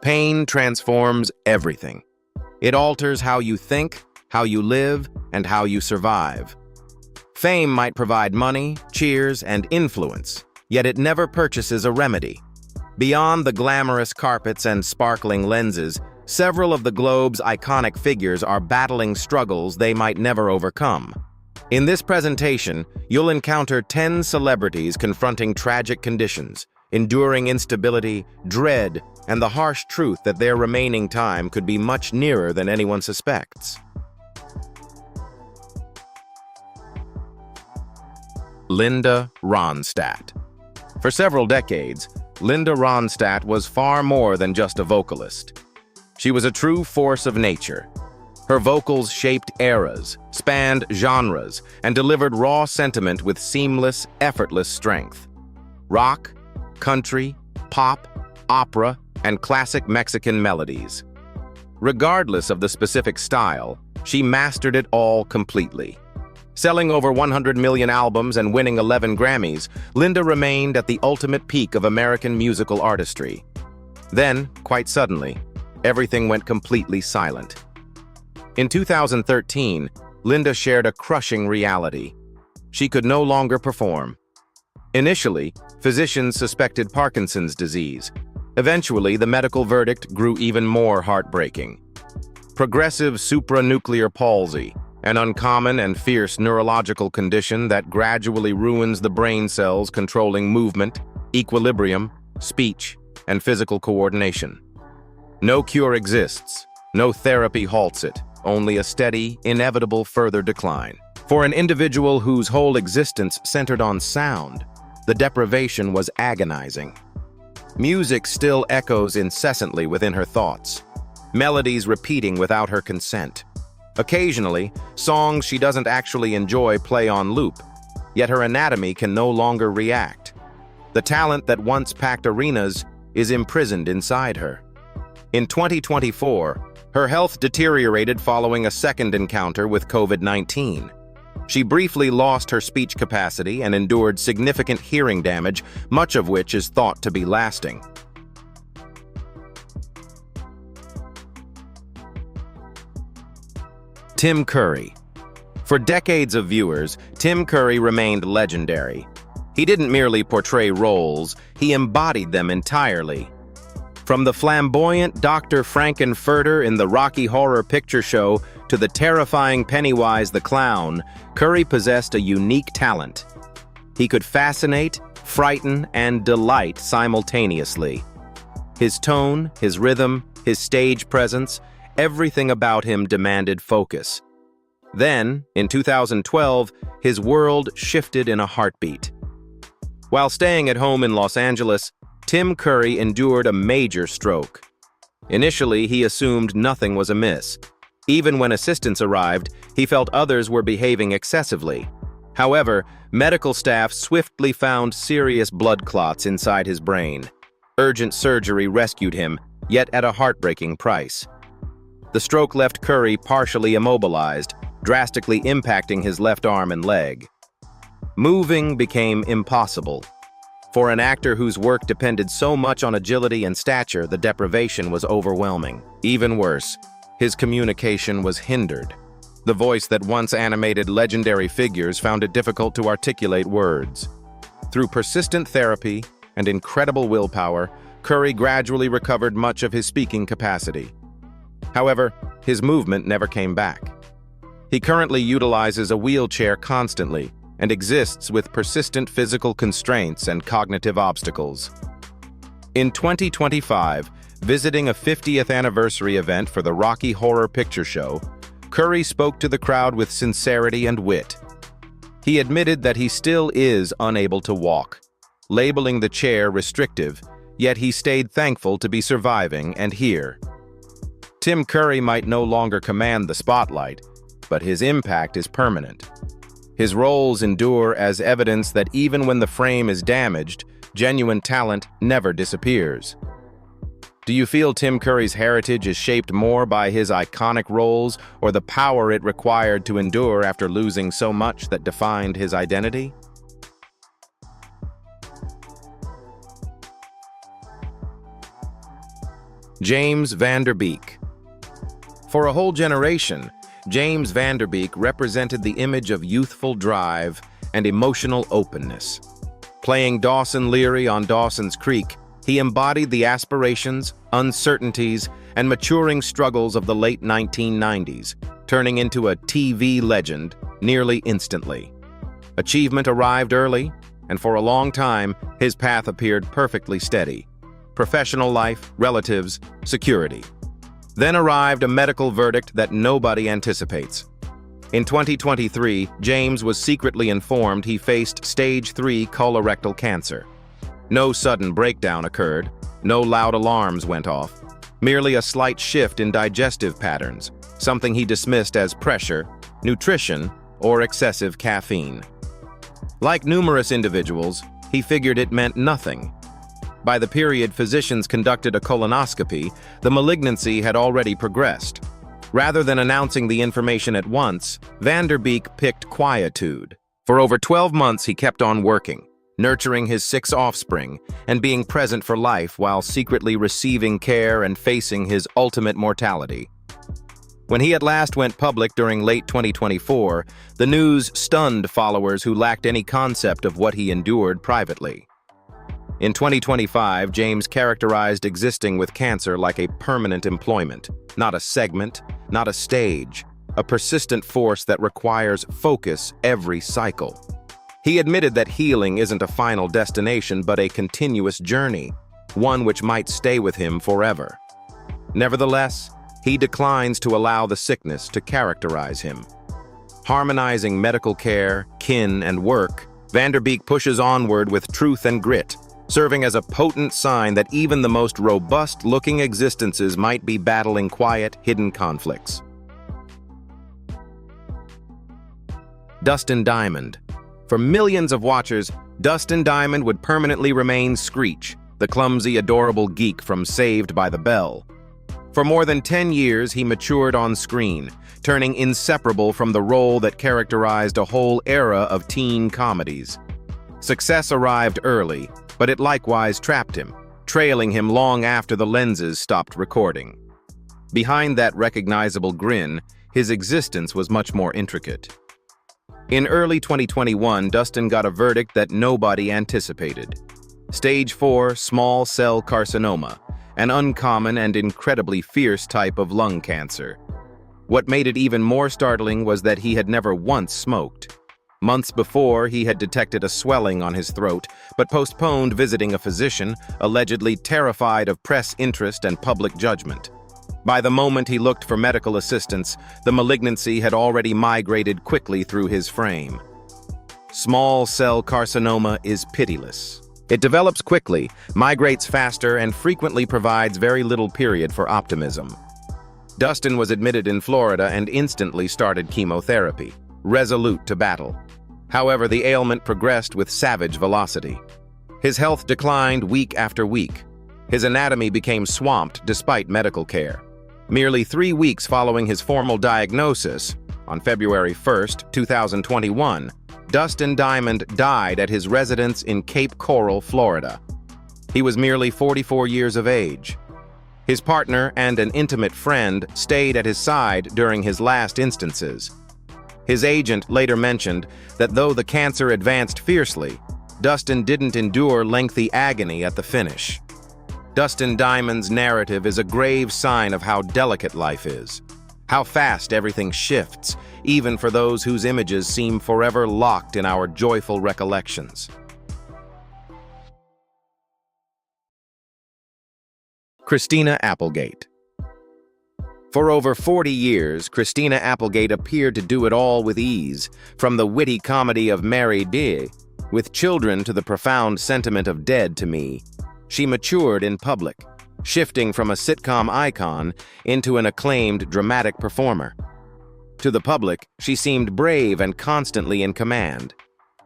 Pain transforms everything. It alters how you think, how you live, and how you survive. Fame might provide money, cheers, and influence, yet it never purchases a remedy. Beyond the glamorous carpets and sparkling lenses, several of the globe's iconic figures are battling struggles they might never overcome. In this presentation, you'll encounter 10 celebrities confronting tragic conditions, enduring instability, dread, and the harsh truth that their remaining time could be much nearer than anyone suspects. Linda Ronstadt. For several decades, Linda Ronstadt was far more than just a vocalist. She was a true force of nature. Her vocals shaped eras, spanned genres, and delivered raw sentiment with seamless, effortless strength. Rock, country, pop, opera, and classic Mexican melodies. Regardless of the specific style, she mastered it all completely. Selling over 100 million albums and winning 11 Grammys, Linda remained at the ultimate peak of American musical artistry. Then, quite suddenly, everything went completely silent. In 2013, Linda shared a crushing reality. She could no longer perform. Initially, physicians suspected Parkinson's disease. Eventually, the medical verdict grew even more heartbreaking. Progressive supranuclear palsy, an uncommon and fierce neurological condition that gradually ruins the brain cells controlling movement, equilibrium, speech, and physical coordination. No cure exists, no therapy halts it, only a steady, inevitable further decline. For an individual whose whole existence centered on sound, the deprivation was agonizing. Music still echoes incessantly within her thoughts, melodies repeating without her consent. Occasionally, songs she doesn't actually enjoy play on loop, yet her anatomy can no longer react. The talent that once packed arenas is imprisoned inside her. In 2024, her health deteriorated following a second encounter with COVID-19. She briefly lost her speech capacity and endured significant hearing damage, much of which is thought to be lasting. Tim Curry. For decades of viewers, Tim Curry remained legendary. He didn't merely portray roles, he embodied them entirely. From the flamboyant Dr. Frankenfurter in the Rocky Horror Picture Show to the terrifying Pennywise the Clown, Curry possessed a unique talent. He could fascinate, frighten, and delight simultaneously. His tone, his rhythm, his stage presence, everything about him demanded focus. Then, in 2012, his world shifted in a heartbeat. While staying at home in Los Angeles, Tim Curry endured a major stroke. Initially, he assumed nothing was amiss. Even when assistance arrived, he felt others were behaving excessively. However, medical staff swiftly found serious blood clots inside his brain. Urgent surgery rescued him, yet at a heartbreaking price. The stroke left Curry partially immobilized, drastically impacting his left arm and leg. Moving became impossible. For an actor whose work depended so much on agility and stature, the deprivation was overwhelming. Even worse, his communication was hindered. The voice that once animated legendary figures found it difficult to articulate words. Through persistent therapy and incredible willpower, Curry gradually recovered much of his speaking capacity. However, his movement never came back. He currently utilizes a wheelchair constantly and exists with persistent physical constraints and cognitive obstacles. In 2025, visiting a 50th anniversary event for the Rocky Horror Picture Show, Curry spoke to the crowd with sincerity and wit. He admitted that he still is unable to walk, labeling the chair restrictive, yet he stayed thankful to be surviving and here. Tim Curry might no longer command the spotlight, but his impact is permanent. His roles endure as evidence that even when the frame is damaged, genuine talent never disappears. Do you feel Tim Curry's heritage is shaped more by his iconic roles or the power it required to endure after losing so much that defined his identity? James Van Der Beek. For a whole generation, James Van Der Beek represented the image of youthful drive and emotional openness. Playing Dawson Leary on Dawson's Creek, he embodied the aspirations, uncertainties, and maturing struggles of the late 1990s, turning into a TV legend nearly instantly. Achievement arrived early, and for a long time, his path appeared perfectly steady. Professional life, relatives, security. Then arrived a medical verdict that nobody anticipates. In 2023, James was secretly informed he faced stage 3 colorectal cancer. No sudden breakdown occurred, no loud alarms went off, merely a slight shift in digestive patterns, something he dismissed as pressure, nutrition, or excessive caffeine. Like numerous individuals, he figured it meant nothing. By the period physicians conducted a colonoscopy, the malignancy had already progressed. Rather than announcing the information at once, Van Der Beek picked quietude. For over 12 months he kept on working, nurturing his 6 offspring, and being present for life while secretly receiving care and facing his ultimate mortality. When he at last went public during late 2024, the news stunned followers who lacked any concept of what he endured privately. In 2025, James characterized existing with cancer like a permanent employment, not a segment, not a stage, a persistent force that requires focus every cycle. He admitted that healing isn't a final destination but a continuous journey, one which might stay with him forever. Nevertheless, he declines to allow the sickness to characterize him. Harmonizing medical care, kin, and work, Van Der Beek pushes onward with truth and grit, serving as a potent sign that even the most robust-looking existences might be battling quiet, hidden conflicts. Dustin Diamond. For millions of watchers, Dustin Diamond would permanently remain Screech, the clumsy, adorable geek from Saved by the Bell. For more than 10 years, he matured on screen, turning inseparable from the role that characterized a whole era of teen comedies. Success arrived early, but it likewise trapped him, trailing him long after the lenses stopped recording. Behind that recognizable grin, his existence was much more intricate. In early 2021, Dustin got a verdict that nobody anticipated. Stage 4 small cell carcinoma, an uncommon and incredibly fierce type of lung cancer. What made it even more startling was that he had never once smoked. Months before, he had detected a swelling on his throat, but postponed visiting a physician, allegedly terrified of press interest and public judgment. By the moment he looked for medical assistance, the malignancy had already migrated quickly through his frame. Small cell carcinoma is pitiless. It develops quickly, migrates faster, and frequently provides very little period for optimism. Dustin was admitted in Florida and instantly started chemotherapy, resolute to battle. However, the ailment progressed with savage velocity. His health declined week after week. His anatomy became swamped despite medical care. Merely 3 weeks following his formal diagnosis, on February 1, 2021, Dustin Diamond died at his residence in Cape Coral, Florida. He was merely 44 years of age. His partner and an intimate friend stayed at his side during his last instances. His agent later mentioned that though the cancer advanced fiercely, Dustin didn't endure lengthy agony at the finish. Dustin Diamond's narrative is a grave sign of how delicate life is, how fast everything shifts, even for those whose images seem forever locked in our joyful recollections. Christina Applegate. For over 40 years, Christina Applegate appeared to do it all with ease, from the witty comedy of Mary D, with children to the profound sentiment of Dead to Me. She matured in public, shifting from a sitcom icon into an acclaimed dramatic performer. To the public, she seemed brave and constantly in command.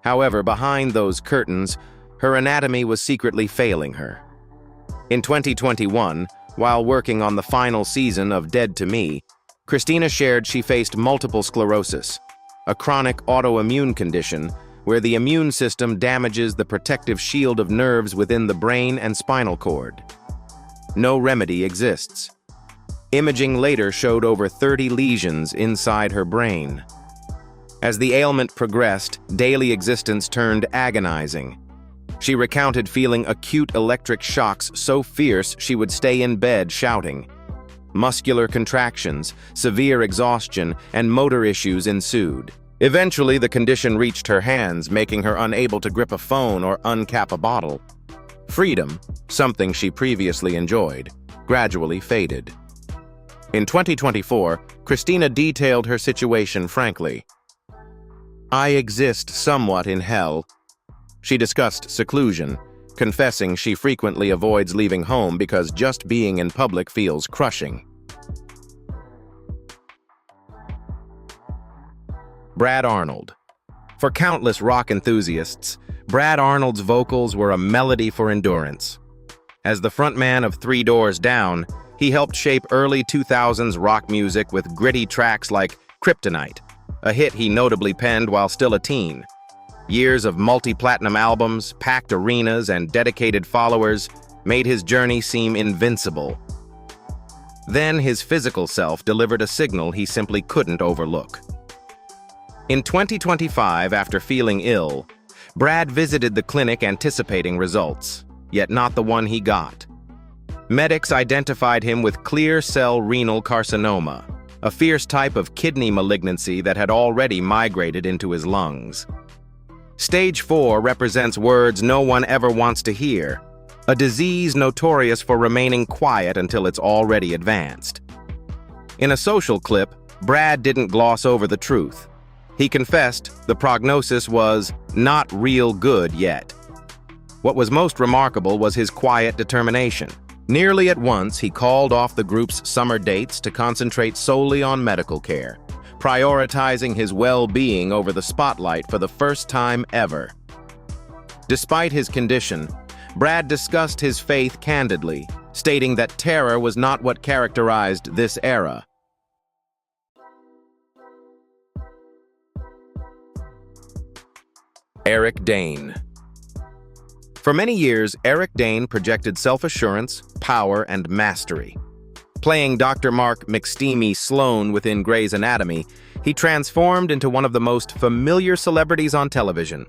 However, behind those curtains, her anatomy was secretly failing her. In 2021, while working on the final season of Dead to Me, Christina shared she faced multiple sclerosis, a chronic autoimmune condition where the immune system damages the protective shield of nerves within the brain and spinal cord. no remedy exists. Imaging later showed over 30 lesions inside her brain. As the ailment progressed, daily existence turned agonizing. She recounted feeling acute electric shocks so fierce she would stay in bed shouting. Muscular contractions, severe exhaustion, and motor issues ensued. Eventually, the condition reached her hands, making her unable to grip a phone or uncap a bottle. Freedom, something she previously enjoyed, gradually faded. In 2024, Christina detailed her situation frankly. "I exist somewhat in hell." She discussed seclusion, confessing she frequently avoids leaving home because just being in public feels crushing. Brad Arnold. For countless rock enthusiasts, Brad Arnold's vocals were a melody for endurance. As the frontman of Three Doors Down, he helped shape early 2000s rock music with gritty tracks like Kryptonite, a hit he notably penned while still a teen. Years of multi-platinum albums, packed arenas, and dedicated followers made his journey seem invincible. Then his physical self delivered a signal he simply couldn't overlook. In 2025, after feeling ill, Brad visited the clinic anticipating results, yet not the one he got. Medics identified him with clear cell renal carcinoma, a fierce type of kidney malignancy that had already migrated into his lungs. Stage 4 represents words no one ever wants to hear, a disease notorious for remaining quiet until it's already advanced. In a social clip, Brad didn't gloss over the truth. He confessed the prognosis was not real good yet. What was most remarkable was his quiet determination. Nearly at once, he called off the group's summer dates to concentrate solely on medical care, prioritizing his well-being over the spotlight for the first time ever. Despite his condition, Brad discussed his faith candidly, stating that terror was not what characterized this era. Eric Dane. For many years, Eric Dane projected self-assurance, power, and mastery. Playing Dr. Mark McSteamy Sloan within Grey's Anatomy, he transformed into one of the most familiar celebrities on television.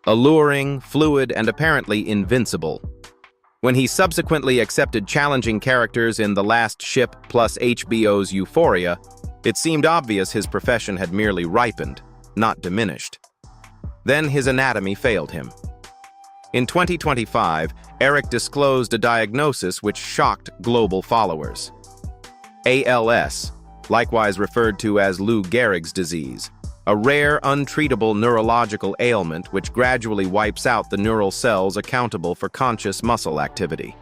Alluring, fluid, and apparently invincible. When he subsequently accepted challenging characters in The Last Ship plus HBO's Euphoria, it seemed obvious his profession had merely ripened, not diminished. Then his anatomy failed him. In 2025, Eric disclosed a diagnosis which shocked global followers. ALS, likewise referred to as Lou Gehrig's disease, a rare, untreatable neurological ailment which gradually wipes out the neural cells accountable for conscious muscle activity.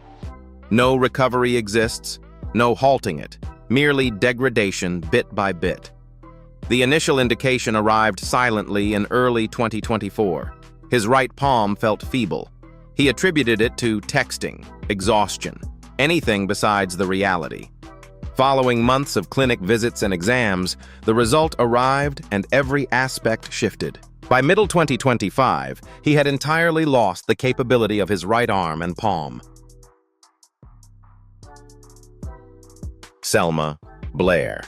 No recovery exists, no halting it, merely degradation bit by bit. The initial indication arrived silently in early 2024. His right palm felt feeble. He attributed it to texting, exhaustion, anything besides the reality. Following months of clinic visits and exams, the result arrived and every aspect shifted. By middle 2025, he had entirely lost the capability of his right arm and palm. Selma Blair.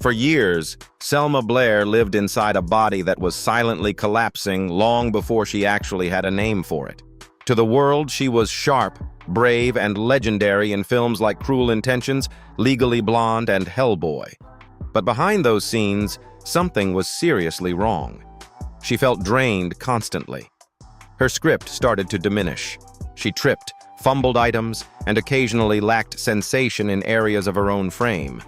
For years, Selma Blair lived inside a body that was silently collapsing long before she actually had a name for it. To the world, she was sharp, brave, and legendary in films like Cruel Intentions, Legally Blonde, and Hellboy. But behind those scenes, something was seriously wrong. She felt drained constantly. Her script started to diminish. She tripped, fumbled items, and occasionally lacked sensation in areas of her own frame.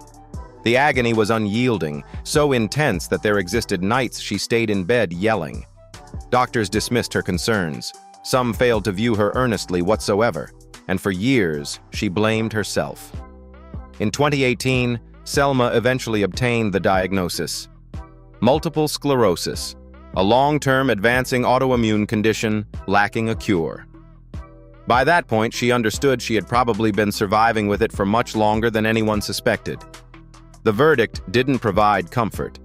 The agony was unyielding, so intense that there existed nights she stayed in bed yelling. Doctors dismissed her concerns. Some failed to view her earnestly whatsoever, and for years, she blamed herself. In 2018, Selma eventually obtained the diagnosis: multiple sclerosis, a long-term advancing autoimmune condition lacking a cure. By that point, she understood she had probably been surviving with it for much longer than anyone suspected. The verdict didn't provide comfort.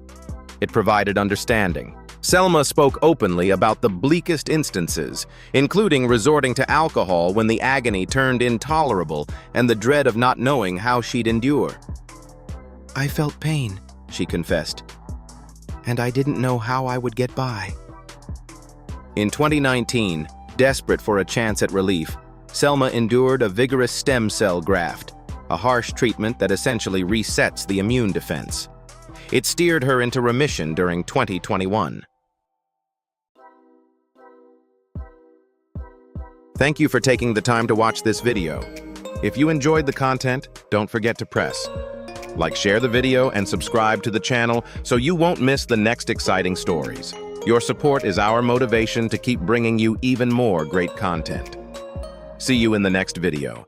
It provided understanding. Selma spoke openly about the bleakest instances, including resorting to alcohol when the agony turned intolerable and the dread of not knowing how she'd endure. "I felt pain," she confessed, "and I didn't know how I would get by." In 2019, desperate for a chance at relief, Selma endured a vigorous stem cell graft, a harsh treatment that essentially resets the immune defense. It steered her into remission during 2021. Thank you for taking the time to watch this video. If you enjoyed the content, don't forget to press like, share the video, and subscribe to the channel so you won't miss the next exciting stories. Your support is our motivation to keep bringing you even more great content. See you in the next video.